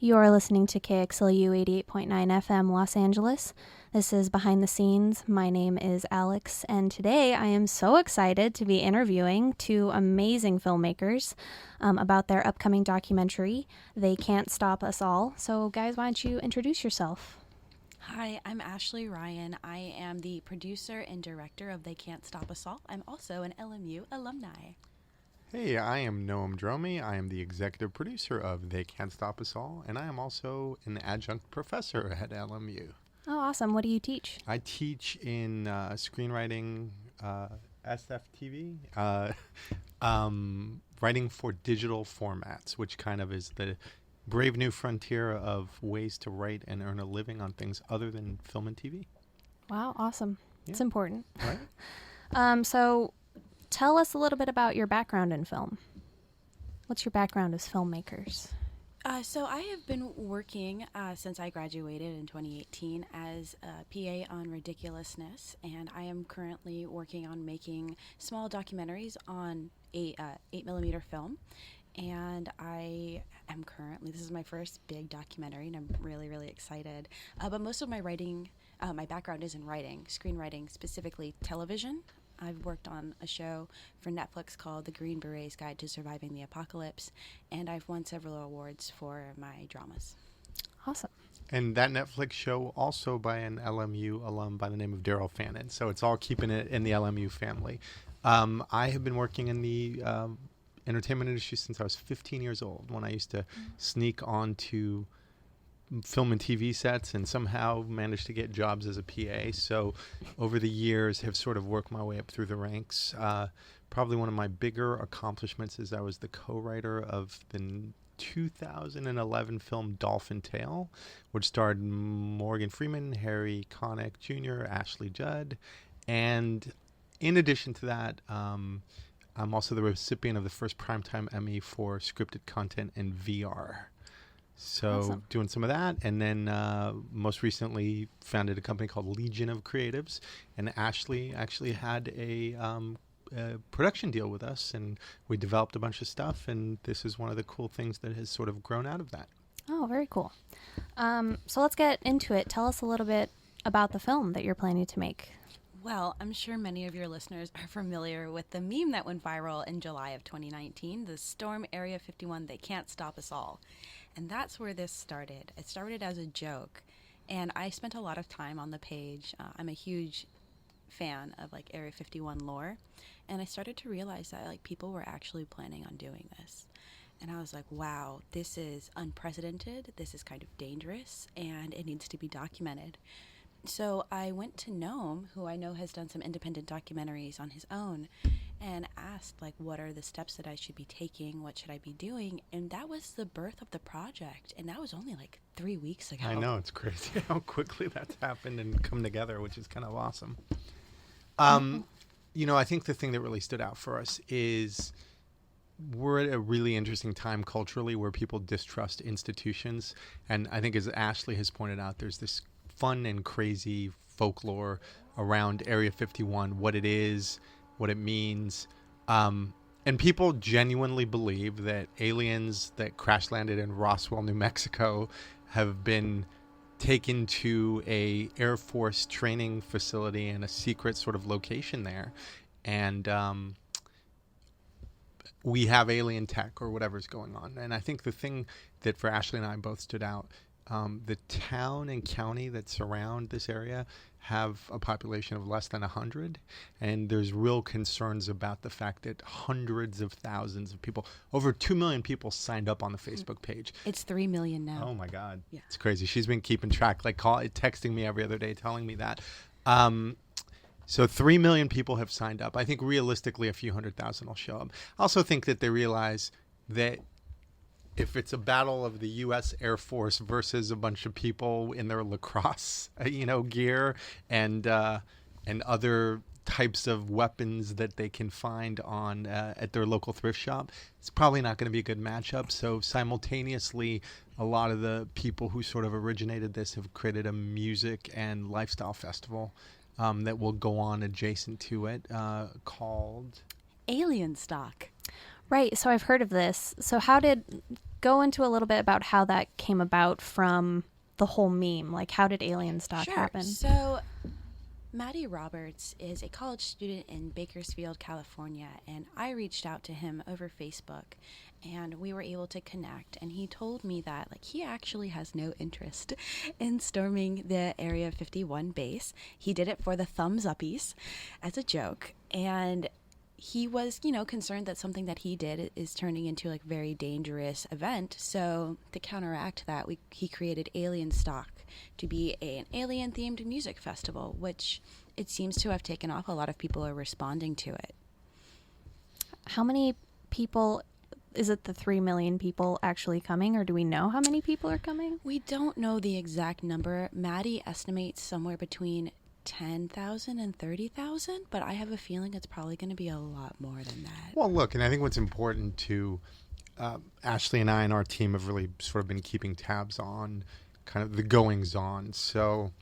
You're listening to KXLU 88.9 FM Los Angeles. This is Behind the Scenes. My name is Alex, and today I am so excited to be interviewing two amazing filmmakers about their upcoming documentary, They Can't Stop Us All. So, guys, why don't you introduce yourself? Hi, I'm Ashley Ryan. I am the producer and director of They Can't Stop Us All. I'm also an LMU alumni. Hey, I am Noam Dromi. I am the executive producer of They Can't Stop Us All, and I am also an adjunct professor at LMU. Oh, awesome. What do you teach? I teach in screenwriting, SFTV, writing for digital formats, which kind of is the brave new frontier of ways to write and earn a living on things other than film and TV. Wow, awesome. Yeah. It's important. Right? So tell us a little bit about your background in film. What's your background as filmmakers? So I have been working since I graduated in 2018 as a PA on ridiculousness, and I am currently working on making small documentaries on 8mm film. And I am currently, this is my first big documentary, and I'm really, really excited. But most of my writing, my background is in writing, screenwriting, specifically television. I've worked on a show for Netflix called The Green Beret's Guide to Surviving the Apocalypse, and I've won several awards for my dramas. Awesome. And that Netflix show also by an LMU alum by the name of Daryl Fannin. So it's all keeping it in the LMU family. I have been working in the entertainment industry since I was 15 years old, when I used to sneak onto film and TV sets and somehow managed to get jobs as a PA. So over the years have sort of worked my way up through the ranks. Probably one of my bigger accomplishments is I was the co-writer of the 2011 film Dolphin Tale, which starred Morgan Freeman, Harry Connick Jr., Ashley Judd. And in addition to that, I'm also the recipient of the first Primetime Emmy for scripted content in VR. So Awesome. Doing some of that, and then most recently founded a company called Legion of Creatives, and Ashley actually had a production deal with us, and we developed a bunch of stuff, and this is one of the cool things that has sort of grown out of that. Oh, very cool. So let's get into it. Tell us a little bit about the film that you're planning to make. Well, I'm sure many of your listeners are familiar with the meme that went viral in July of 2019, the Storm Area 51, They Can't Stop Us All. And that's where this started. It started as a joke, and I spent a lot of time on the page. I'm a huge fan of like Area 51 lore, and I started to realize that like people were actually planning on doing this. And I was like, wow, this is unprecedented, this is kind of dangerous, and it needs to be documented. So I went to Noam, who I know has done some independent documentaries on his own, and asked, like, what are the steps that I should be taking? What should I be doing? And that was the birth of the project. And that was only like 3 weeks ago. I know, it's crazy how quickly that's happened and come together, which is kind of awesome. You know, I think the thing that really stood out for us is we're at a really interesting time culturally where people distrust institutions. And I think, as Ashley has pointed out, there's this fun and crazy folklore around Area 51, what it is, what it means. And people genuinely believe that aliens that crash landed in Roswell, New Mexico have been taken to a Air Force training facility in a secret sort of location there. And we have alien tech or whatever's going on. And I think the thing that for Ashley and I both stood out, the town and county that surround this area have a population of less than 100, and there's real concerns about the fact that hundreds of thousands of people, over 2 million people, signed up on the Facebook page. It's 3 million now. Oh my God. Yeah. It's crazy. She's been keeping track, like texting me every other day telling me that. So 3 million people have signed up. I think realistically a few 100,000 will show up. I also think that they realize that if it's a battle of the U.S. Air Force versus a bunch of people in their lacrosse, gear and other types of weapons that they can find on at their local thrift shop, it's probably not going to be a good matchup. So simultaneously, a lot of the people who sort of originated this have created a music and lifestyle festival that will go on adjacent to it called Alien Stock. Right. So I've heard of this. So how did go into a little bit about how that came about from the whole meme. Like, how did alien stock happen? So Maddie Roberts is a college student in Bakersfield, California, and I reached out to him over Facebook, and we were able to connect, and he told me that he actually has no interest in storming the Area 51 base. He did it for the thumbs uppies as a joke, and he was, concerned that something that he did is turning into a very dangerous event. So to counteract that, he created Alien Stock to be an alien-themed music festival, which it seems to have taken off. A lot of people are responding to it. How many people, is it the 3 million people actually coming, or do we know how many people are coming? We don't know the exact number. Maddie estimates somewhere between 10,000 and 30,000, but I have a feeling it's probably going to be a lot more than that. Well, look, and I think what's important to Ashley and I and our team have really sort of been keeping tabs on kind of the goings on. So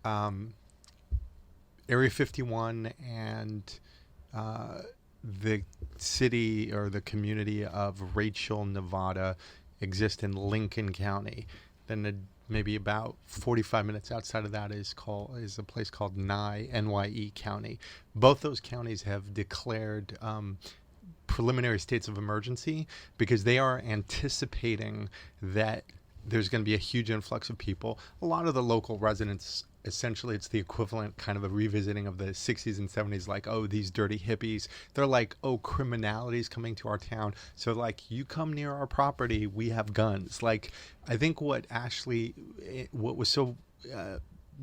Area 51 and the city or the community of Rachel, Nevada exist in Lincoln County. Then maybe about 45 minutes outside of that is a place called NYE County. Both those counties have declared preliminary states of emergency because they are anticipating that there's going to be a huge influx of people. A lot of the local residents, essentially it's the equivalent kind of a revisiting of the 60s and 70s, like, oh, these dirty hippies. They're like, oh, criminality's coming to our town. So you come near our property, we have guns. I think what was so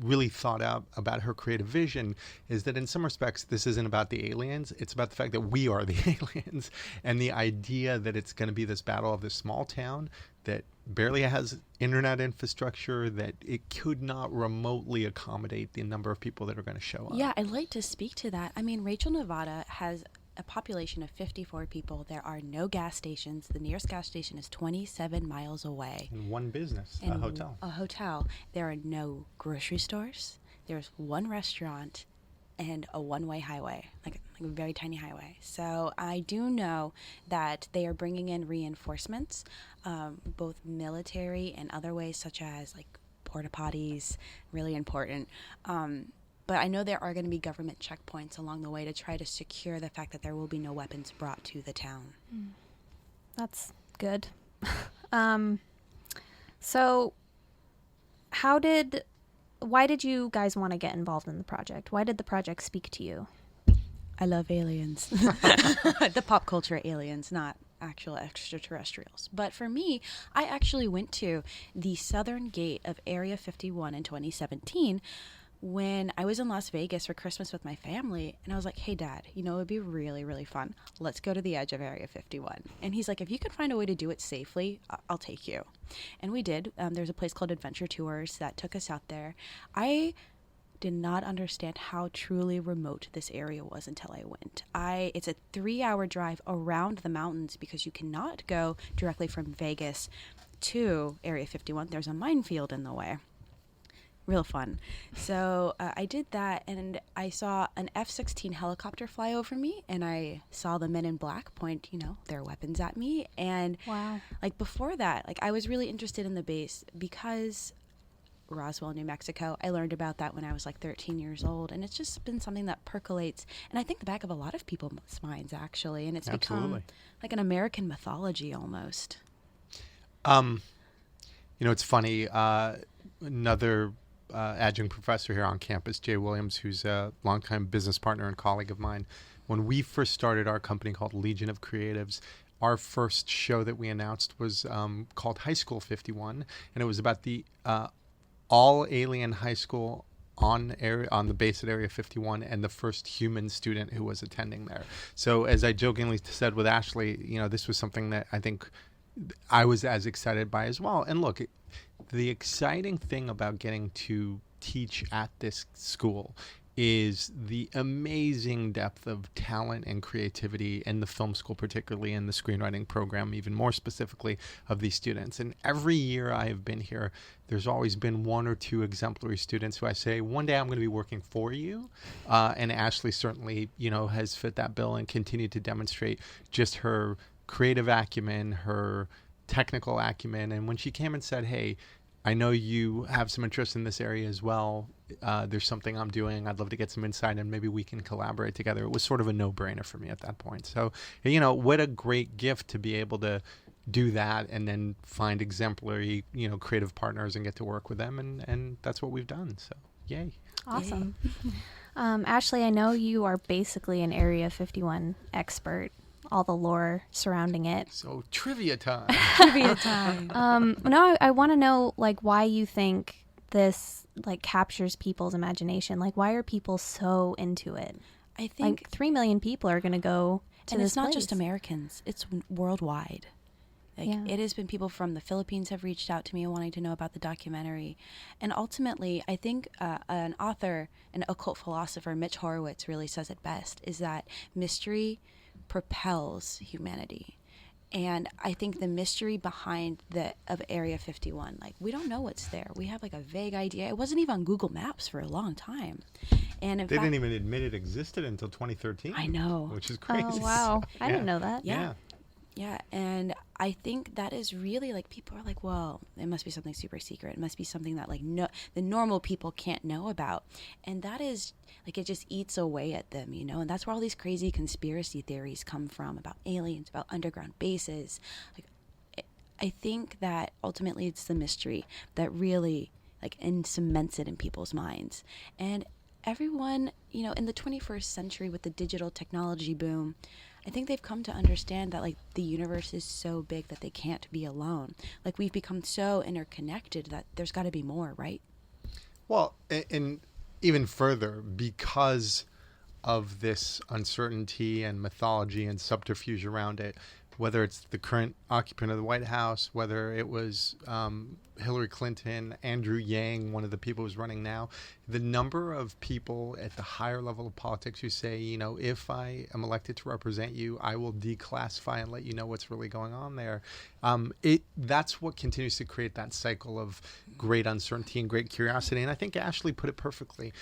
really thought out about her creative vision is that in some respects this isn't about the aliens, it's about the fact that we are the aliens, and the idea that it's going to be this battle of this small town that barely has internet infrastructure, that it could not remotely accommodate the number of people that are going to show up. Yeah, I'd like to speak to that. I mean, Rachel, Nevada has a population of 54 people. There are no gas stations. The nearest gas station is 27 miles away. And one business, a hotel. A hotel. There are no grocery stores. There's one restaurant and a one-way highway, like a very tiny highway. So I do know that they are bringing in reinforcements, both military and other ways, such as porta potties, really important. But I know there are going to be government checkpoints along the way to try to secure the fact that there will be no weapons brought to the town. That's good. So why did you guys want to get involved in the project? Why did the project speak to you? I love aliens. The pop culture aliens, not actual extraterrestrials. But for me, I actually went to the southern gate of Area 51 in 2017 when I was in Las Vegas for Christmas with my family, and I was like, hey, Dad, it would be really, really fun. Let's go to the edge of Area 51. And he's like, if you can find a way to do it safely, I'll take you. And we did. There's a place called Adventure Tours that took us out there. I did not understand how truly remote this area was until I went. It's a 3-hour drive around the mountains because you cannot go directly from Vegas to Area 51. There's a minefield in the way. Real fun. So I did that, and I saw an F-16 helicopter fly over me, and I saw the men in black point, their weapons at me. And wow. Before that, I was really interested in the base because Roswell, New Mexico, I learned about that when I was 13 years old, and it's just been something that percolates, and I think the back of a lot of people's minds, actually, and it's Absolutely. become like an American mythology almost. It's funny, another adjunct professor here on campus, Jay Williams, who's a longtime business partner and colleague of mine. When we first started our company called Legion of Creatives, our first show that we announced was called High School 51, and it was about the all-alien high school on the base at Area 51 and the first human student who was attending there. So as I jokingly said with Ashley, this was something that I think I was as excited by as well. And look, the exciting thing about getting to teach at this school is the amazing depth of talent and creativity in the film school, particularly in the screenwriting program, even more specifically of these students. And every year I have been here, there's always been one or two exemplary students who I say, one day I'm going to be working for you. And Ashley certainly, has fit that bill and continued to demonstrate just her creative acumen, her technical acumen. And when she came and said, hey, I know you have some interest in this area as well. There's something I'm doing. I'd love to get some insight and maybe we can collaborate together. It was sort of a no-brainer for me at that point. So, what a great gift to be able to do that and then find exemplary, creative partners and get to work with them. And that's what we've done. So, yay. Awesome. Ashley, I know you are basically an Area 51 expert, all the lore surrounding it. So trivia time. Trivia time. Now I want to know, why you think this, captures people's imagination. Why are people so into it? I think 3 million people are going to go to and this it's not place. just Americans, it's worldwide. It has been people from the Philippines have reached out to me wanting to know about the documentary. And ultimately, I think an author, an occult philosopher, Mitch Horowitz, really says it best, is that mystery propels humanity. And I think the mystery behind of Area 51, we don't know what's there. We have a vague idea. It wasn't even on Google Maps for a long time. And they didn't even admit it existed until 2013. I know. Which is crazy. Oh, wow. I didn't know that. Yeah, and I think that is really people are well, it must be something super secret. It must be something that the normal people can't know about. And that is it just eats away at them, and that's where all these crazy conspiracy theories come from about aliens, about underground bases. I think that ultimately it's the mystery that really and cements it in people's minds. And everyone, in the 21st century with the digital technology boom, I think they've come to understand that the universe is so big that they can't be alone. We've become so interconnected that there's got to be more, right? Well, and even further, because of this uncertainty and mythology and subterfuge around it, whether it's the current occupant of the White House, whether it was Hillary Clinton, Andrew Yang, one of the people who's running now, the number of people at the higher level of politics who say, if I am elected to represent you, I will declassify and let you know what's really going on there. That's what continues to create that cycle of great uncertainty and great curiosity. And I think Ashley put it perfectly.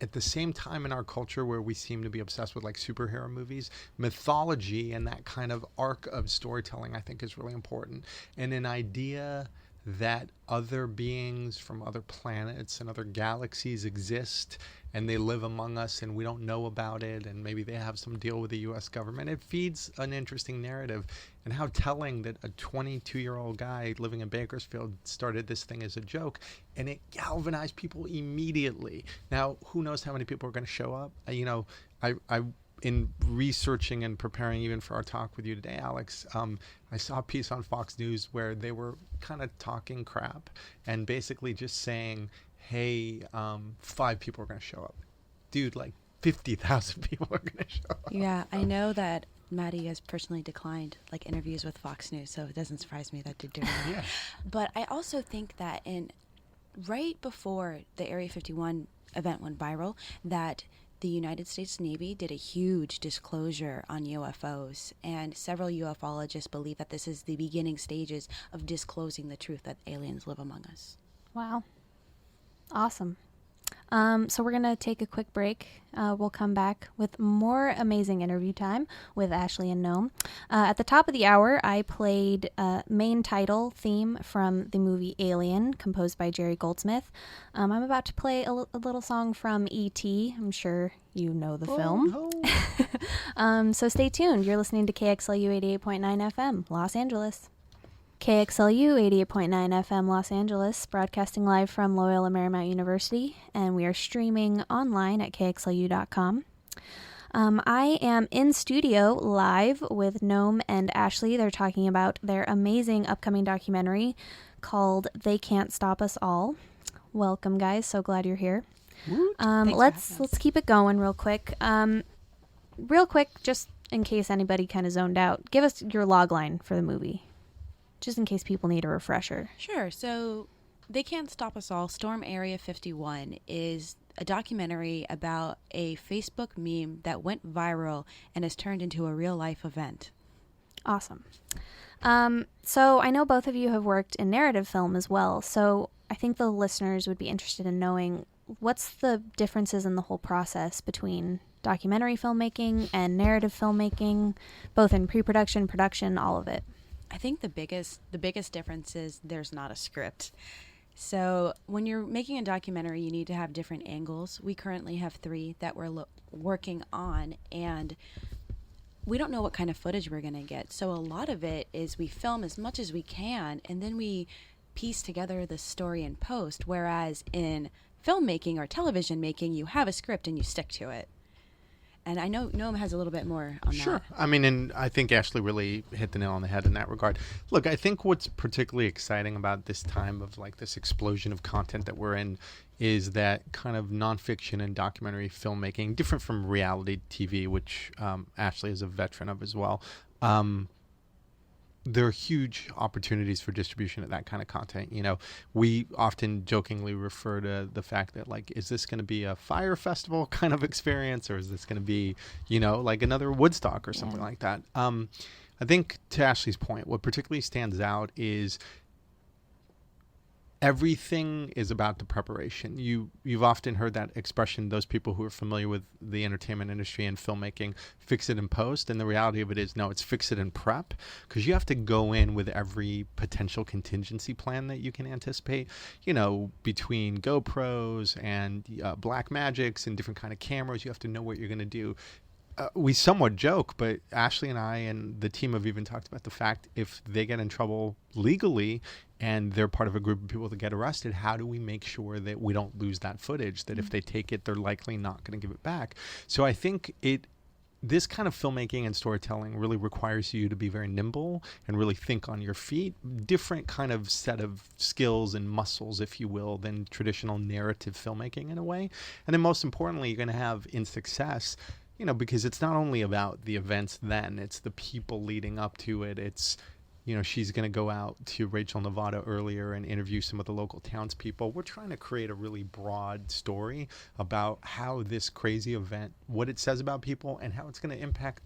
At the same time in our culture where we seem to be obsessed with superhero movies, mythology and that kind of arc of storytelling I think is really important. And an idea that other beings from other planets and other galaxies exist and they live among us and we don't know about it and maybe they have some deal with the US government, it feeds an interesting narrative. And how telling that a 22-year-old guy living in Bakersfield started this thing as a joke and it galvanized people immediately. Now, who knows how many people are going to show up? I in researching and preparing even for our talk with you today, Alex, I saw a piece on Fox News where they were kind of talking crap and basically just saying, hey, 5 people are going to show up. Dude, 50,000 people are going to show up. Yeah, I know that Maddie has personally declined interviews with Fox News, so it doesn't surprise me that they're doing that. Yeah. But I also think that right before the Area 51 event went viral, that the United States Navy did a huge disclosure on UFOs, and several ufologists believe that this is the beginning stages of disclosing the truth that aliens live among us. Wow. Awesome. So we're going to take a quick break. We'll come back with more amazing interview time with Ashley and Noam. At the top of the hour, I played main title theme from the movie Alien, composed by Jerry Goldsmith. I'm about to play a little song from E.T. I'm sure you know the film. No. So stay tuned. You're listening to KXLU 88.9 FM, Los Angeles. KXLU 88.9 FM Los Angeles, broadcasting live from Loyola Marymount University, and we are streaming online at KXLU.com. I am in studio live with Noam and Ashley. They're talking about their amazing upcoming documentary called They Can't Stop Us All. Welcome, guys. So glad you're here. Let's keep it going real quick. Just in case anybody kind of zoned out, give us your log line for the movie, just in case people need a refresher. Sure. So They Can't Stop Us All, Storm Area 51, is a documentary about a Facebook meme that went viral and has turned into a real-life event. Awesome. So I know both of you have worked in narrative film as well, so I think the listeners would be interested in knowing what's the differences in the whole process between documentary filmmaking and narrative filmmaking, both in pre-production, production, all of it. I think the biggest difference is there's not a script. So when you're making a documentary, you need to have different angles. We currently have 3 that we're working on, and we don't know what kind of footage we're going to get. So a lot of it is we film as much as we can, and then we piece together the story in post, whereas in filmmaking or television making, you have a script and you stick to it. And I know Noam has a little bit more on that. Sure. I mean, and I think Ashley really hit the nail on the head in that regard. Look, I think what's particularly exciting about this time of like this explosion of content that we're in is that kind of nonfiction and documentary filmmaking, different from reality TV, which Ashley is a veteran of as well. There are huge opportunities for distribution of that kind of content. You know, we often jokingly refer to the fact that, like, is this going to be a Fyre Festival kind of experience, or is this going to be, you know, like another Woodstock or something like that? I think to Ashley's point, what particularly stands out is everything is about the preparation. You've often heard that expression, those people who are familiar with the entertainment industry and filmmaking, fix it in post. And the reality of it is, no, it's fix it in prep, because you have to go in with every potential contingency plan that you can anticipate, you know, between GoPros and Black Magics and different kind of cameras. You have to know what you're going to do. We somewhat joke, but Ashley and I and the team have even talked about the fact, if they get in trouble legally and they're part of a group of people that get arrested, how do we make sure that we don't lose that footage, that if they take it, they're likely not going to give it back? So I think this kind of filmmaking and storytelling really requires you to be very nimble and really think on your feet, different kind of set of skills and muscles, if you will, than traditional narrative filmmaking in a way. And then most importantly, you're going to have, in success, you know, because it's not only about the events then, it's the people leading up to it. It's, you know, she's going to go out to Rachel, Nevada earlier and interview some of the local townspeople. We're trying to create a really broad story about how this crazy event, what it says about people, and how it's going to impact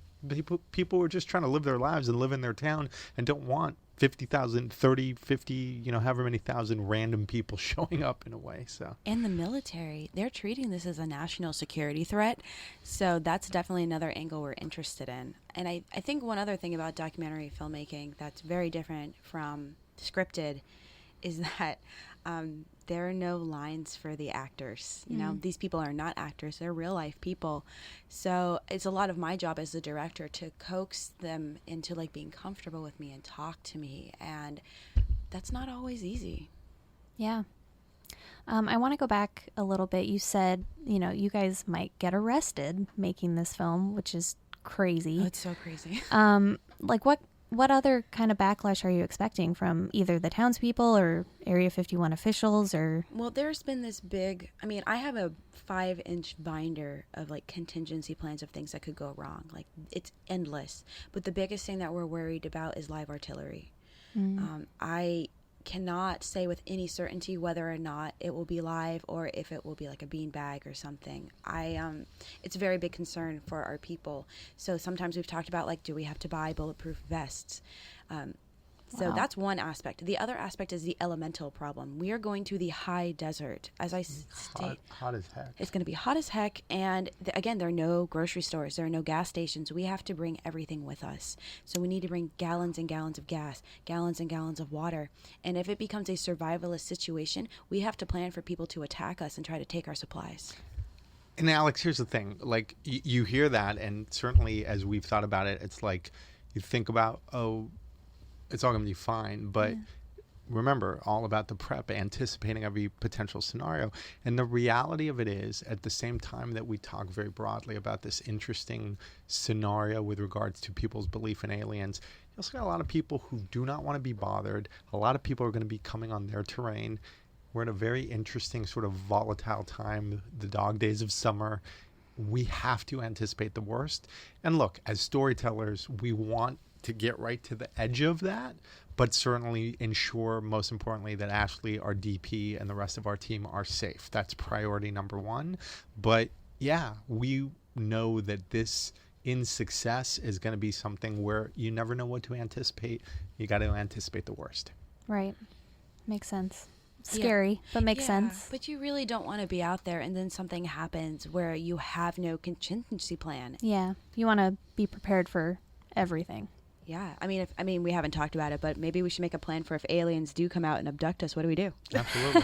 people who are just trying to live their lives and live in their town and don't want 50,000, 30, 50, you know, however many thousand random people showing up in a way. So, and the military, they're treating this as a national security threat. So that's definitely another angle we're interested in. And I think one other thing about documentary filmmaking that's very different from scripted is that there are no lines for the actors. You know, these people are not actors, they're real life people. So it's a lot of my job as the director to coax them into like being comfortable with me and talk to me. And that's not always easy. Yeah. I want to go back a little bit. You said, you know, you guys might get arrested making this film, which is crazy. Oh, it's so crazy. Like what other kind of backlash are you expecting from either the townspeople or Area 51 officials or? Well, there's been this big, I mean, I have a 5-inch binder of like contingency plans of things that could go wrong. Like it's endless. But the biggest thing that we're worried about is live artillery. I cannot say with any certainty whether or not it will be live or if it will be like a beanbag or something. It's a very big concern for our people. So sometimes we've talked about like, do we have to buy bulletproof vests? So that's one aspect. The other aspect is the elemental problem. We are going to the high desert. As I state, hot as heck. It's going to be hot as heck. And again, there are no grocery stores. There are no gas stations. We have to bring everything with us. So we need to bring gallons and gallons of gas, gallons and gallons of water. And if it becomes a survivalist situation, we have to plan for people to attack us and try to take our supplies. And Alex, here's the thing. Like, you hear that, and certainly as we've thought about it, it's like you think about, oh, it's all going to be fine. But remember, all about the prep, anticipating every potential scenario. And the reality of it is, at the same time that we talk very broadly about this interesting scenario with regards to people's belief in aliens, you also got a lot of people who do not want to be bothered. A lot of people are going to be coming on their terrain. We're in a very interesting sort of volatile time, the dog days of summer. We have to anticipate the worst. And look, as storytellers, we want to get right to the edge of that, but certainly ensure, most importantly, that Ashley, our DP, and the rest of our team are safe. That's priority number one. But yeah, we know that this, in success, is going to be something where you never know what to anticipate. You got to anticipate the worst. Right. Makes sense. Scary, but makes sense. But you really don't want to be out there and then something happens where you have no contingency plan. Yeah. You want to be prepared for everything. Yeah, I mean, we haven't talked about it, but maybe we should make a plan for if aliens do come out and abduct us. What do we do? Absolutely.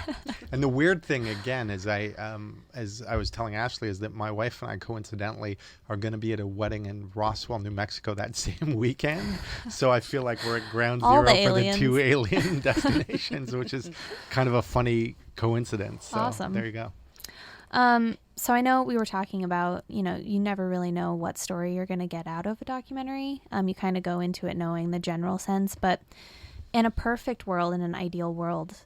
And the weird thing, again, as I was telling Ashley, is that my wife and I coincidentally are going to be at a wedding in Roswell, New Mexico that same weekend. So I feel like we're at ground All zero the for aliens. the 2 alien destinations, which is kind of a funny coincidence. So Awesome. There you go. So I know we were talking about, you never really know what story you're going to get out of a documentary. You kind of go into it knowing the general sense, but in a perfect world, in an ideal world,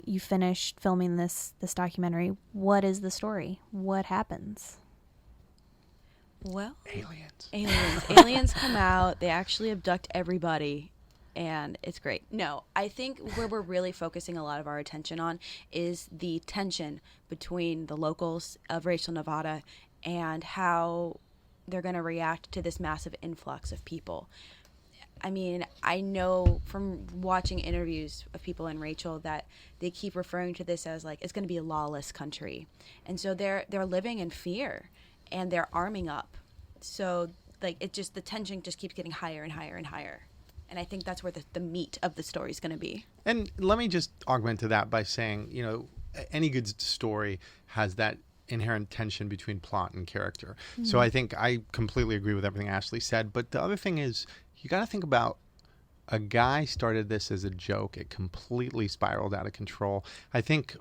you finished filming this documentary. What is the story? What happens? Well, Aliens. Aliens come out. They actually abduct everybody. And it's great. No, I think where we're really focusing a lot of our attention on is the tension between the locals of Rachel, Nevada, and how they're going to react to this massive influx of people. I mean, I know from watching interviews of people in Rachel that they keep referring to this as like it's going to be a lawless country. And so they're living in fear and they're arming up. So like the tension just keeps getting higher and higher and higher. And I think that's where the meat of the story is going to be. And let me just augment to that by saying, any good story has that inherent tension between plot and character. Mm-hmm. So I think I completely agree with everything Ashley said. But the other thing is, you got to think about a guy started this as a joke. It completely spiraled out of control. I think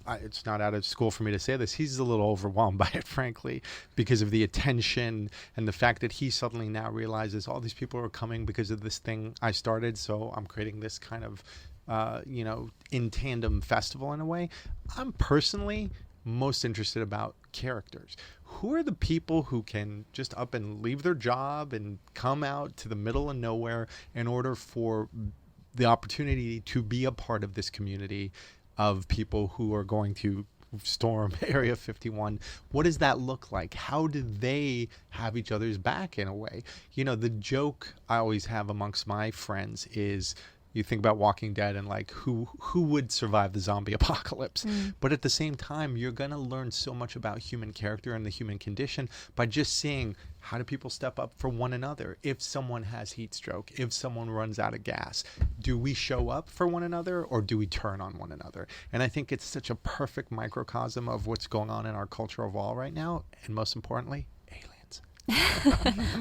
it's not out of school for me to say this. He's a little overwhelmed by it, frankly, because of the attention and the fact that he suddenly now realizes all these people are coming because of this thing I started. So I'm creating this kind of, in tandem festival in a way. I'm personally most interested about characters. Who are the people who can just up and leave their job and come out to the middle of nowhere in order for the opportunity to be a part of this community of people who are going to storm Area 51? What does that look like? How do they have each other's back in a way? The joke I always have amongst my friends is you think about Walking Dead and like who would survive the zombie apocalypse. But at the same time, you're going to learn so much about human character and the human condition by just seeing how do people step up for one another. If someone has heat stroke, if someone runs out of gas, do we show up for one another or do we turn on one another? And I think it's such a perfect microcosm of what's going on in our culture overall right now. And most importantly, aliens.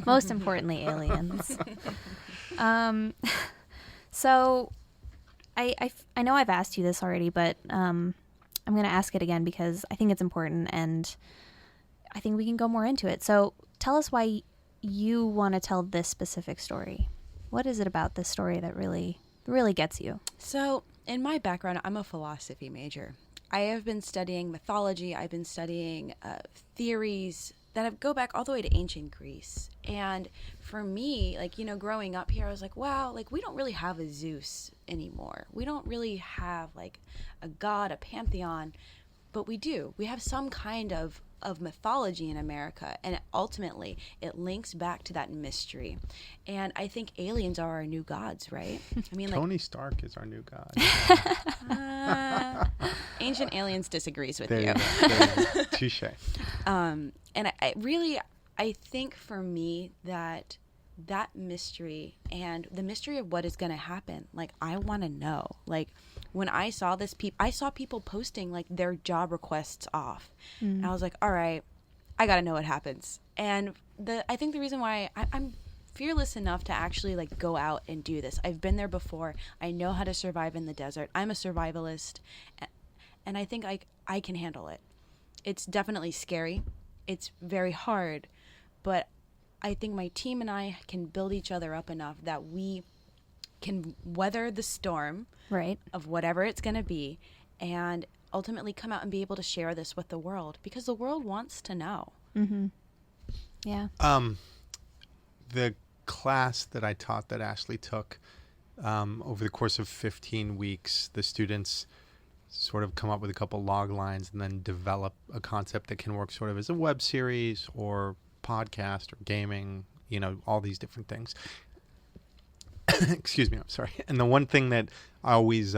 Most importantly, aliens. So I know I've asked you this already, but I'm going to ask it again because I think it's important and I think we can go more into it. So tell us why you want to tell this specific story. What is it about this story that really gets you? So in my background, I'm a philosophy major. I have been studying mythology. I've been studying theories that go back all the way to ancient Greece. And for me, growing up here, I was like, wow, we don't really have a Zeus anymore. We don't really have a god, a pantheon, but we do. We have some kind of mythology in America, and ultimately it links back to that mystery. And I think aliens are our new gods, right? I mean, Tony Stark is our new god. Ancient Aliens disagrees with there you. Go. Touche. And I think for me that mystery and the mystery of what is going to happen, I want to know. When I saw this, I saw people posting their job requests off. And I was like, all right, I got to know what happens. And I think the reason why I'm fearless enough to actually go out and do this. I've been there before. I know how to survive in the desert. I'm a survivalist. And I think I can handle it. It's definitely scary. It's very hard. But I think my team and I can build each other up enough that we can weather the storm of whatever it's going to be and ultimately come out and be able to share this with the world because the world wants to know. Mm-hmm. Yeah. The class that I taught that Ashley took over the course of 15 weeks, the students sort of come up with a couple log lines and then develop a concept that can work sort of as a web series or podcast or gaming, all these different things. Excuse me, I'm sorry. And the one thing that I always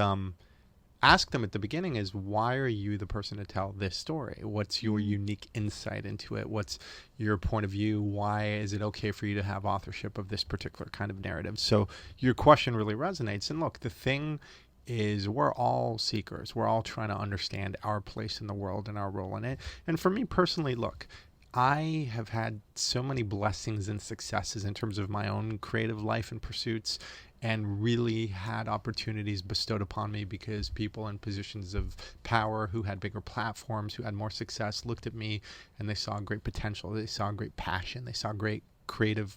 ask them at the beginning is, why are you the person to tell this story? What's your unique insight into it? What's your point of view? Why is it okay for you to have authorship of this particular kind of narrative? So your question really resonates. And look, the thing is, we're all seekers. We're all trying to understand our place in the world and our role in it. And for me personally, look, I have had so many blessings and successes in terms of my own creative life and pursuits, and really had opportunities bestowed upon me because people in positions of power who had bigger platforms, who had more success, looked at me and they saw great potential. They saw great passion. They saw great creative,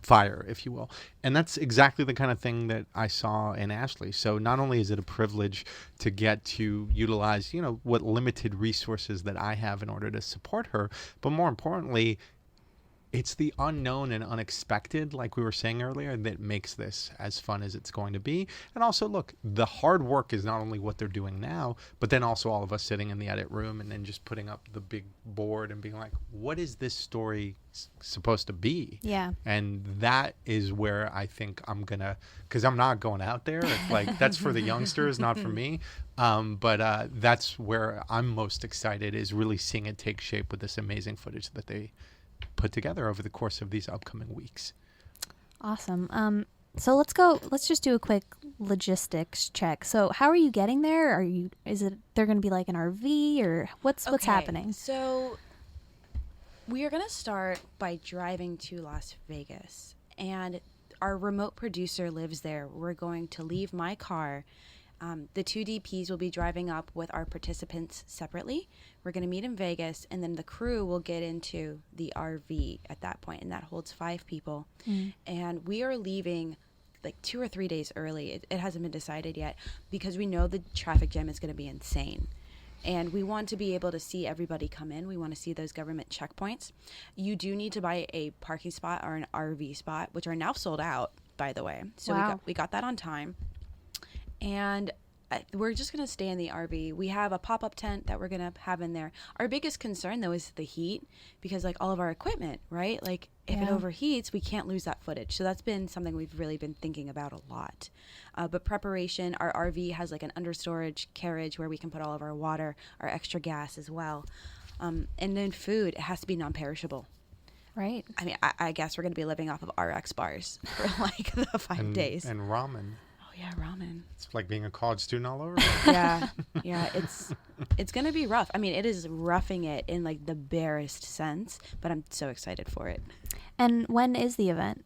fire, if you will. And that's exactly the kind of thing that I saw in Ashley. So not only is it a privilege to get to utilize, what limited resources that I have in order to support her, but more importantly, it's the unknown and unexpected, like we were saying earlier, that makes this as fun as it's going to be. And also, look, the hard work is not only what they're doing now, but then also all of us sitting in the edit room and then just putting up the big board and being like, what is this story supposed to be? Yeah. And that is where I think I'm going to, because I'm not going out there. It's like, that's for the youngsters, not for me. But that's where I'm most excited, is really seeing it take shape with this amazing footage that they put together over the course of these upcoming weeks. Awesome. So let's just do a quick logistics check. So how are you getting there? They're going to be like an RV, or what's happening? So we are going to start by driving to Las Vegas, and our remote producer lives there. We're going to leave my car. The two DPs will be driving up with our participants separately. We're going to meet in Vegas, and then the crew will get into the RV at that point, and that holds 5 people. And we are leaving like 2 or 3 days early. It hasn't been decided yet, because we know the traffic jam is going to be insane. And we want to be able to see everybody come in. We want to see those government checkpoints. You do need to buy a parking spot or an RV spot, which are now sold out, by the way. So wow. we got that on time. And we're just going to stay in the RV. We have a pop-up tent that we're going to have in there. Our biggest concern, though, is the heat, because like all of our equipment, right? Like if it overheats, we can't lose that footage. So that's been something we've really been thinking about a lot. But preparation, our RV has like an understorage carriage where we can put all of our water, our extra gas as well. And then food, it has to be non-perishable. Right. I mean, I guess we're going to be living off of RX bars for like the 5 days. And ramen. Yeah, ramen. It's like being a college student all over. Yeah, it's gonna be rough. I mean, it is roughing it in like the barest sense, but I'm so excited for it. And when is the event?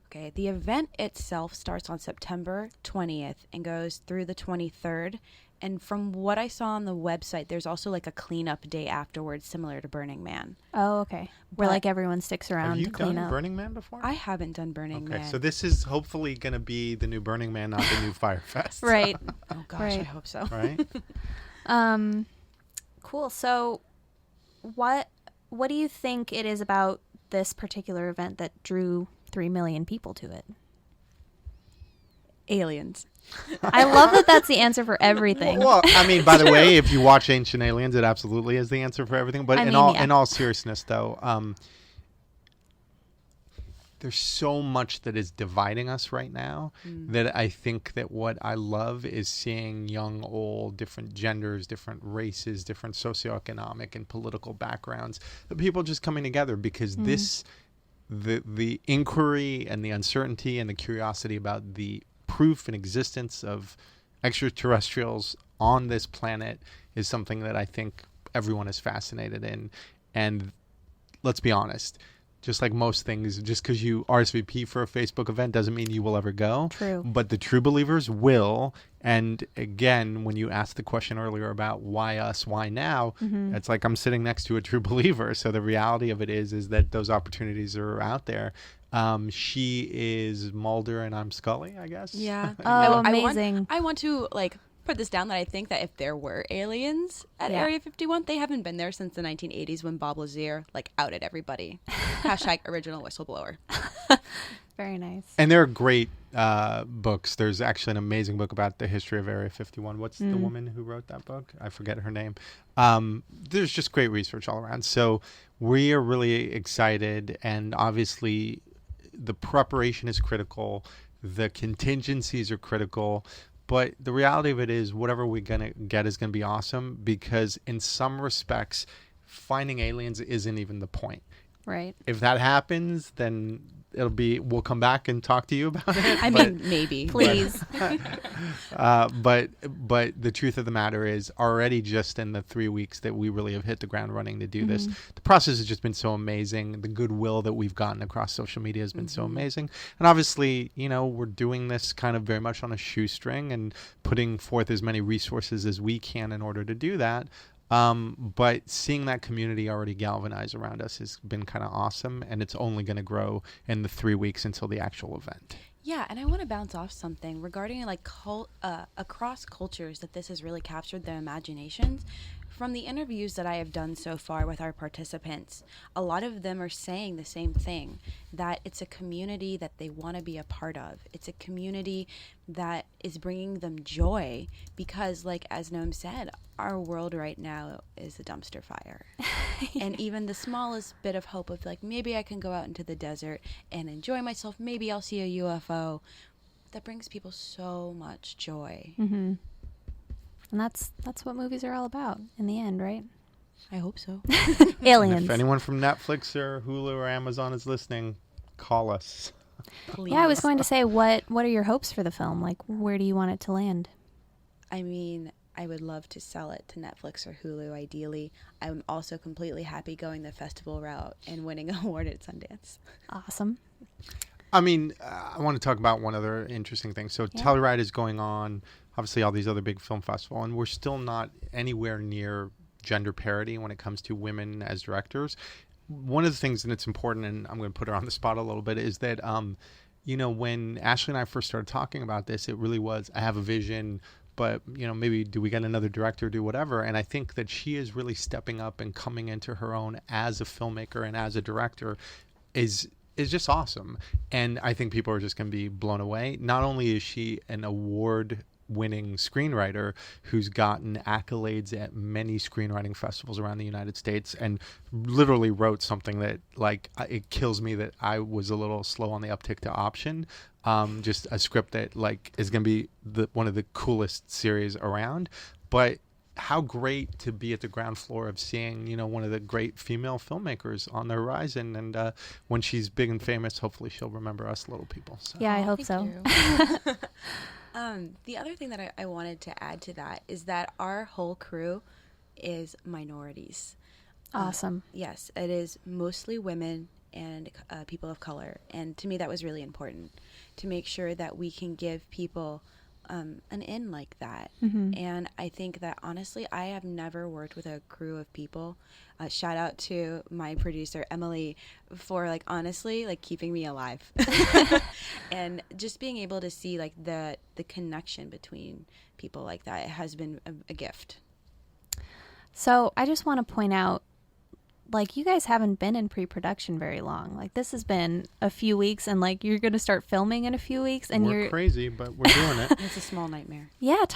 Okay, the event itself starts on September 20th and goes through the 23rd. And from what I saw on the website, there's also like a cleanup day afterwards, similar to Burning Man. Oh, okay. Where like everyone sticks around to clean up. Have you done Burning Man before? I haven't done Burning Man. Okay, so this is hopefully going to be the new Burning Man, not the new Fyre Fest. Right. Oh gosh, right. I hope so. Right? Cool. So what do you think it is about this particular event that drew 3 million people to it? Aliens. I love that that's the answer for everything. Well, I mean, by the way, if you watch Ancient Aliens, it absolutely is the answer for everything. But in all seriousness, though, there's so much that is dividing us right now that I think that what I love is seeing young, old, different genders, different races, different socioeconomic and political backgrounds, the people just coming together, because the inquiry and the uncertainty and the curiosity about the proof and existence of extraterrestrials on this planet is something that I think everyone is fascinated in. And let's be honest, just like most things, just because you RSVP for a Facebook event doesn't mean you will ever go. True. But the true believers will. And again, when you asked the question earlier about why us, why now, it's like I'm sitting next to a true believer. So the reality of it is that those opportunities are out there. She is Mulder and I'm Scully, I guess. Yeah. Oh, amazing. I want to like put this down that I think that if there were aliens at Area 51, they haven't been there since the 1980s when Bob Lazar like outed everybody. # original whistleblower. Very nice. And there are great books. There's actually an amazing book about the history of Area 51. What's the woman who wrote that book? I forget her name. There's just great research all around. So we are really excited, and obviously the preparation is critical. The contingencies are critical. But the reality of it is whatever we're going to get is going to be awesome, because in some respects, finding aliens isn't even the point. Right. If that happens, then we'll come back and talk to you about it. I mean, maybe. Please. But the truth of the matter is, already just in the 3 weeks that we really have hit the ground running to do this, the process has just been so amazing. The goodwill that we've gotten across social media has been so amazing. And obviously, we're doing this kind of very much on a shoestring and putting forth as many resources as we can in order to do that. But seeing that community already galvanize around us has been kind of awesome, and it's only going to grow in the 3 weeks until the actual event. Yeah, and I want to bounce off something regarding across cultures that this has really captured their imaginations. From the interviews that I have done so far with our participants, a lot of them are saying the same thing, that it's a community that they want to be a part of. It's a community that is bringing them joy because, like as Noam said, our world right now is a dumpster fire. And even the smallest bit of hope of maybe I can go out into the desert and enjoy myself, maybe I'll see a UFO, that brings people so much joy. Mm-hmm. And that's what movies are all about in the end, right? I hope so. Aliens. And if anyone from Netflix or Hulu or Amazon is listening, call us. Please. Yeah, I was going to say, what are your hopes for the film? Where do you want it to land? I mean, I would love to sell it to Netflix or Hulu, ideally. I'm also completely happy going the festival route and winning an award at Sundance. Awesome. I mean, I want to talk about one other interesting thing. So Telluride is going on, obviously all these other big film festivals, and we're still not anywhere near gender parity when it comes to women as directors. One of the things that's important, and I'm going to put her on the spot a little bit, is that, when Ashley and I first started talking about this, it really was, I have a vision, but, maybe do we get another director, do whatever. And I think that she is really stepping up and coming into her own as a filmmaker and as a director is just awesome. And I think people are just going to be blown away. Not only is she an award-winning screenwriter who's gotten accolades at many screenwriting festivals around the United States and literally wrote something that, it kills me that I was a little slow on the uptick to option. Just a script that, is going to be one of the coolest series around. But how great to be at the ground floor of seeing, one of the great female filmmakers on the horizon. And when she's big and famous, hopefully she'll remember us little people. So. Yeah, I hope so. The other thing that I wanted to add to that is that our whole crew is minorities. Awesome. Yes, it is mostly women and people of color. And to me, that was really important to make sure that we can give people an in like that. Mm-hmm. And I think that honestly, I have never worked with a crew of people. Shout out to my producer Emily for honestly keeping me alive and just being able to see the connection between people like that. It has been a gift. So I just want to point out, you guys haven't been in pre-production very long. This has been a few weeks, and you're going to start filming in a few weeks, and we're crazy, but we're doing it. It's a small nightmare. Yeah,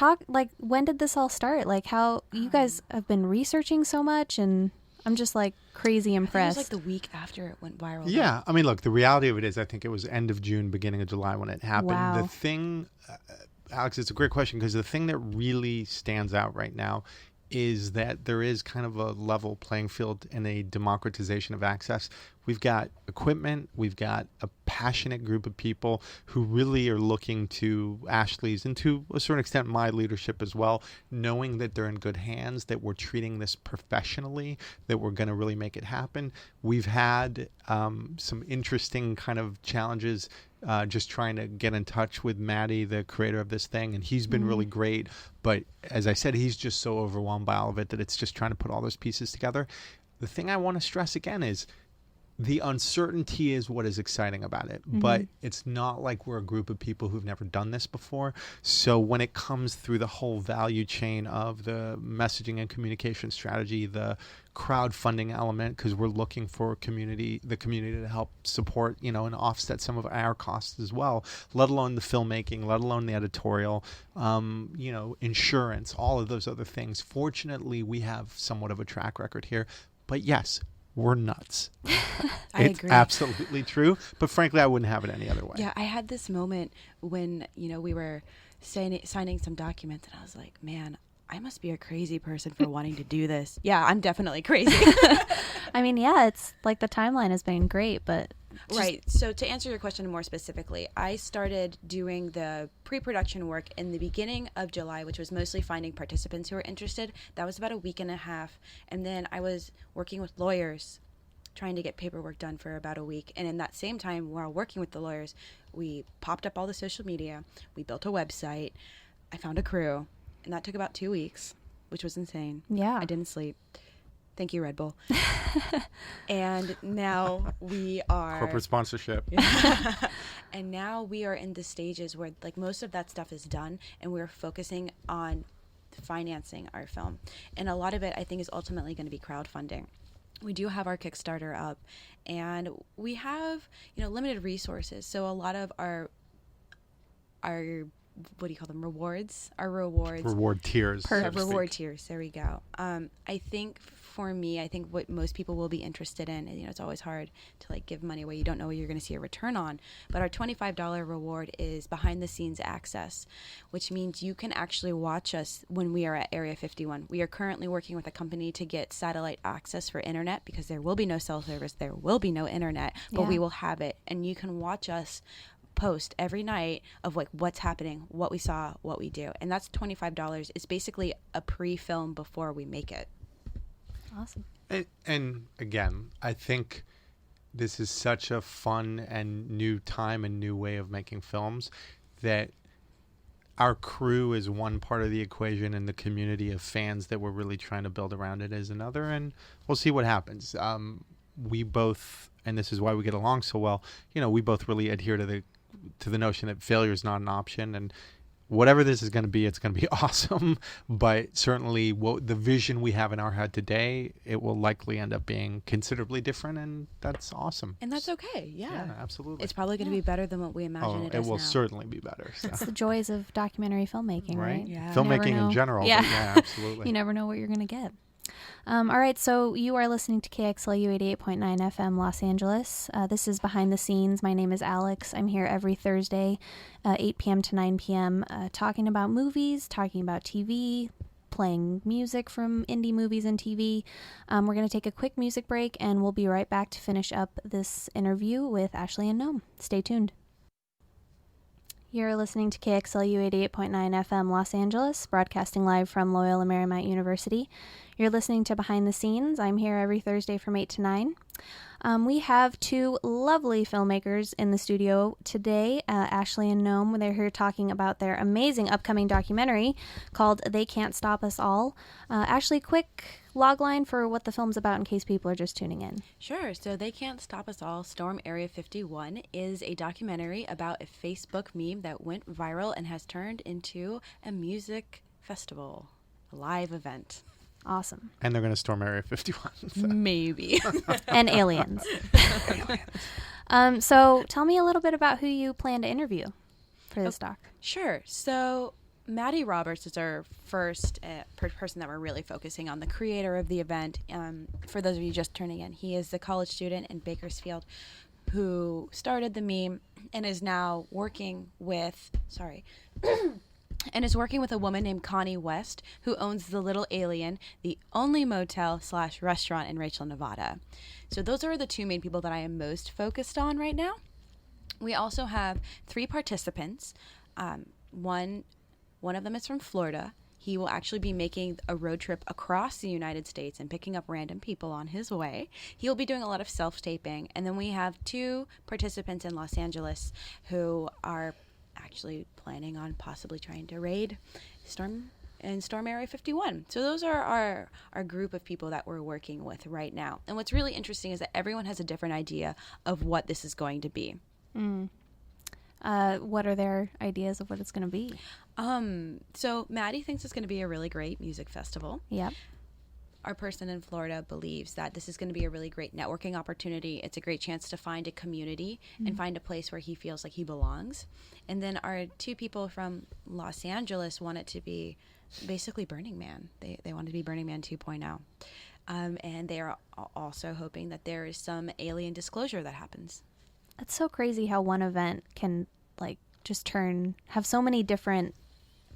when did this all start? How you guys have been researching so much, and I'm just crazy impressed. It was the week after it went viral. Yeah, I mean, look, the reality of it is, I think it was end of June, beginning of July when it happened. Wow. The thing, Alex, it's a great question, because the thing that really stands out right now is that there is kind of a level playing field and a democratization of access. We've got equipment, we've got a passionate group of people who really are looking to Ashley's and to a certain extent my leadership as well, knowing that they're in good hands, that we're treating this professionally, that we're going to really make it happen. We've had some interesting kind of challenges just trying to get in touch with Maddie, the creator of this thing, and he's been really great. But as I said, he's just so overwhelmed by all of it that it's just trying to put all those pieces together. The thing I want to stress again is the uncertainty is what is exciting about it, but it's not like we're a group of people who've never done this before. So when it comes through the whole value chain of the messaging and communication strategy, the crowdfunding element, because we're looking for the community to help support, and offset some of our costs as well, let alone the filmmaking, let alone the editorial, insurance, all of those other things. Fortunately, we have somewhat of a track record here, but yes, we're nuts. It's agree. Absolutely true. But frankly, I wouldn't have it any other way. Yeah, I had this moment when, we were signing some documents, and I was like, man, I must be a crazy person for wanting to do this. Yeah, I'm definitely crazy. I mean, yeah, it's like the timeline has been great, but right. So to answer your question more specifically, I started doing the pre-production work in the beginning of July, which was mostly finding participants who were interested. That was about a week and a half. And then I was working with lawyers, trying to get paperwork done for about a week. And in that same time, while working with the lawyers, we popped up all the social media. We built a website. I found a crew. And that took about 2 weeks, which was insane. Yeah. I didn't sleep. Thank you, Red Bull. And now we are... Corporate sponsorship. And now we are in the stages where like most of that stuff is done, and we're focusing on financing our film. And a lot of it, I think, is ultimately going to be crowdfunding. We do have our Kickstarter up, and we have, limited resources. So a lot of our what do you call them? Rewards? Our rewards. Reward tiers. Reward tiers. There we go. I think for me, what most people will be interested in, and it's always hard to like give money away you don't know what you're going to see a return on. But our $25 reward is behind the scenes access, which means you can actually watch us when we are at Area 51. We are currently working with a company to get satellite access for internet because there will be no cell service, there will be no internet, but we will have it, and you can watch us post every night of like what's happening, what we saw, what we do. And that's $25. It's basically a pre-film before we make it. Awesome. And again, I think this is such a fun and new time and new way of making films that our crew is one part of the equation, and the community of fans that we're really trying to build around it is another, and we'll see what happens. We both, and this is why we get along so well, we both really adhere to the notion that failure is not an option, and whatever this is going to be, it's going to be awesome. But certainly the vision we have in our head today, it will likely end up being considerably different, and that's awesome. And that's okay. Yeah, absolutely. It's probably going to be better than what we imagine it is. It will now. Certainly be better. So. It's the joys of documentary filmmaking, right? Yeah. Filmmaking in general. Yeah. Yeah, absolutely. You never know what you're going to get. All right, so you are listening to KXLU 88.9 FM Los Angeles. This is Behind the Scenes. My name is Alex. I'm here every Thursday, 8 p.m. to 9 p.m., talking about movies, talking about TV, playing music from indie movies and TV. We're going to take a quick music break, and we'll be right back to finish up this interview with Ashley and Noam. Stay tuned. You're listening to KXLU 88.9 FM Los Angeles, broadcasting live from Loyola Marymount University. You're listening to Behind the Scenes. I'm here every Thursday from 8 to 9. We have two lovely filmmakers in the studio today, Ashley and Noam. They're here talking about their amazing upcoming documentary called They Can't Stop Us All. Ashley, quick logline for what the film's about in case people are just tuning in. Sure. So They Can't Stop Us All, Storm Area 51 is a documentary about a Facebook meme that went viral and has turned into a music festival, a live event. Awesome. And they're going to storm Area 51. So. Maybe. And aliens. So tell me a little bit about who you plan to interview for this doc. Sure. So Maddie Roberts is our first person that we're really focusing on, the creator of the event. For those of you just turning in, he is the college student in Bakersfield who started the meme and is now working with, a woman named Connie West, who owns The Little Alien, the only motel/restaurant in Rachel, Nevada. So those are the two main people that I am most focused on right now. We also have 3 participants. One of them is from Florida. He will actually be making a road trip across the United States and picking up random people on his way. He'll be doing a lot of self-taping. And then we have 2 participants in Los Angeles who are actually planning on possibly trying to raid Storm Area 51. So those are our group of people that we're working with right now. And what's really interesting is that everyone has a different idea of what this is going to be. What are their ideas of what it's going to be? So Maddie thinks it's going to be a really great music festival. Yep. Our person in Florida believes that this is going to be a really great networking opportunity. It's a great chance to find a community and find a place where he feels like he belongs. And then our 2 people from Los Angeles want it to be basically Burning Man. They want it to be Burning Man 2.0. And they are also hoping that there is some alien disclosure that happens. It's so crazy how one event can just have so many different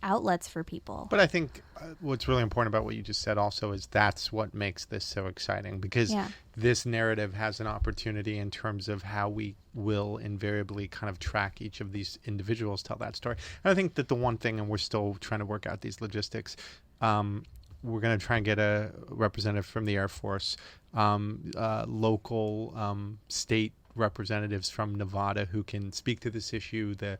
outlets for people. But I think what's really important about what you just said also is that's what makes this so exciting, because this narrative has an opportunity in terms of how we will invariably kind of track each of these individuals, tell that story. And I think that the one thing, and we're still trying to work out these logistics, we're going to try and get a representative from the Air Force, local state representatives from Nevada who can speak to this issue, the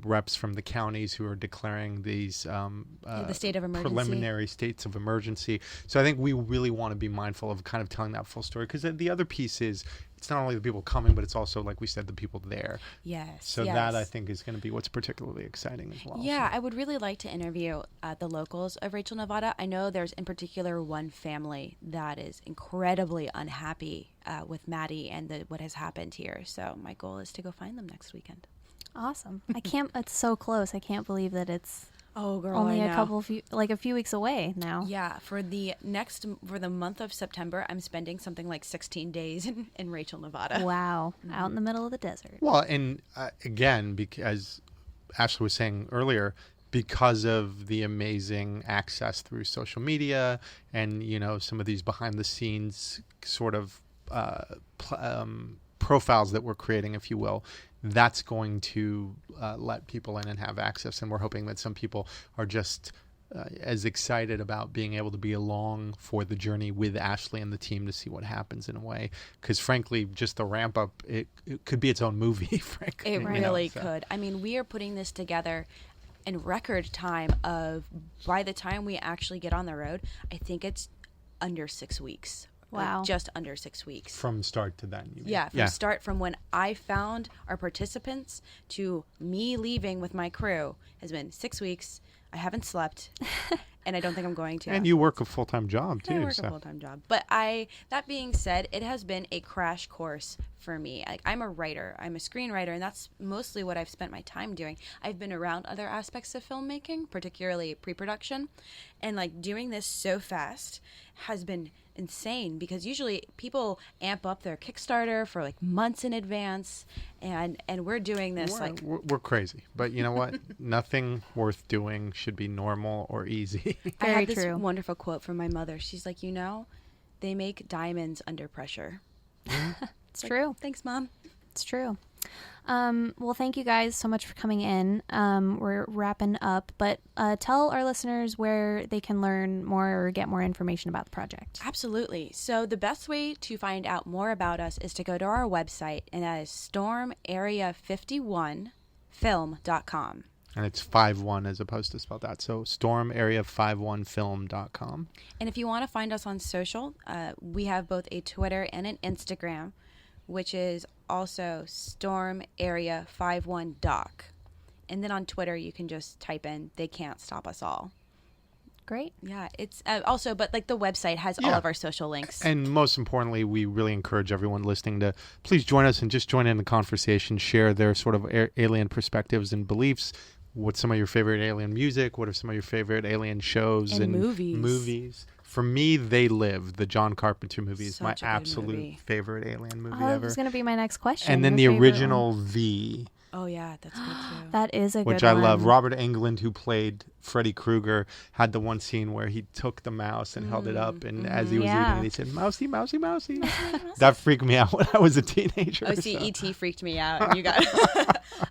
reps from the counties who are declaring these the state of emergency, preliminary states of emergency. So I think we really want to be mindful of kind of telling that full story, because the other piece is it's not only the people coming, but it's also, like we said, the people there. Yes. So that, I think, is going to be what's particularly exciting as well. Yeah, I would really like to interview the locals of Rachel, Nevada. I know there's in particular one family that is incredibly unhappy with Maddie and what has happened here. So my goal is to go find them next weekend. Awesome. It's so close. I can't believe that it's only a few weeks away now. Yeah. For the month of September, I'm spending something like 16 days in Rachel, Nevada. Wow. Out in the middle of the desert. Well, and again, because Ashley was saying earlier, because of the amazing access through social media and, some of these behind the scenes sort of profiles that we're creating, if you will, that's going to let people in and have access. And we're hoping that some people are just as excited about being able to be along for the journey with Ashley and the team to see what happens in a way. Because frankly, just the ramp up, it could be its own movie, frankly. It really could. I mean, we are putting this together in record time by the time we actually get on the road, I think it's under 6 weeks. Wow. Like just under 6 weeks. From start to then, you mean? Yeah, from when I found our participants to me leaving with my crew has been 6 weeks. I haven't slept, and I don't think I'm going to. And you work a full-time job, too. I work a full-time job. But that being said, it has been a crash course for me. I'm a writer. I'm a screenwriter, and that's mostly what I've spent my time doing. I've been around other aspects of filmmaking, particularly pre-production, and doing this so fast has been insane, because usually people amp up their Kickstarter for months in advance, and we're doing this we're crazy, but you know what? Nothing worth doing should be normal or easy. I had this wonderful quote from my mother. She's like, they make diamonds under pressure. It's true. Thanks, Mom. It's true. Well, thank you guys so much for coming in. We're wrapping up, but tell our listeners where they can learn more or get more information about the project. Absolutely. So the best way to find out more about us is to go to our website, and that is stormarea51film.com. And it's 51 as opposed to spelled out. So stormarea51film.com. And if you want to find us on social, we have both a Twitter and an Instagram, which is also stormarea51doc. And then on Twitter, you can just type in "They Can't Stop Us All." Great. Yeah, it's also, but the website has all of our social links. And most importantly, we really encourage everyone listening to please join us and just join in the conversation, share their sort of alien perspectives and beliefs. What's some of your favorite alien music? What are some of your favorite alien shows and movies? For me, They Live, the John Carpenter movie, is my absolute favorite alien movie ever. That was going to be my next question. And then the original V. Oh, yeah, that's good too. That is a good one. Which I love. Robert Englund, who played Freddy Krueger, had the one scene where he took the mouse and held it up, and as he was eating it, he said, "Mousy, mousy, mousy." That freaked me out when I was a teenager. Oh, see, E.T. freaked me out. And you got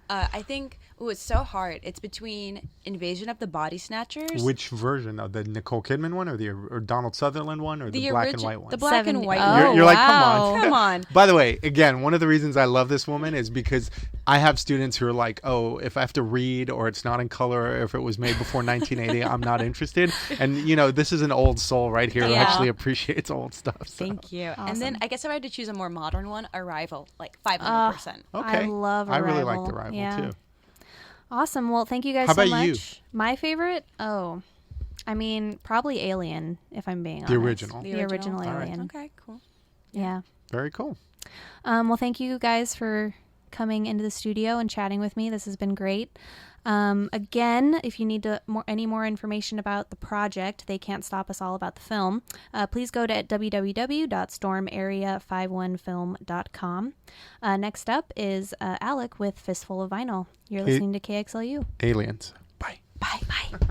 I think it's so hard. It's between Invasion of the Body Snatchers. Which version? Of the Nicole Kidman one, or Donald Sutherland one, or the black and white one? The black and white one. You're like, come on. Come on. By the way, again, one of the reasons I love this woman is because I have students who are like, oh, if I have to read or it's not in color or if it was made before 1980, I'm not interested. And, this is an old soul right here who actually appreciates old stuff. So. Thank you. Awesome. And then I guess if I had to choose a more modern one, Arrival, 500%. Okay. I love Arrival. I really liked Arrival, too. Awesome. Well, thank you guys so much. How about you? My favorite? Oh, I mean, probably Alien, if I'm being honest. The original. The original Alien. Right. Okay, cool. Yeah. Very cool. Well, thank you guys for coming into the studio and chatting with me. This has been great. Again, if you need any more information about the project, They Can't Stop Us All about the film, please go to www.stormarea51film.com. Next up is Alec with Fistful of Vinyl. You're listening to KXLU. Aliens. Bye. Bye. Bye.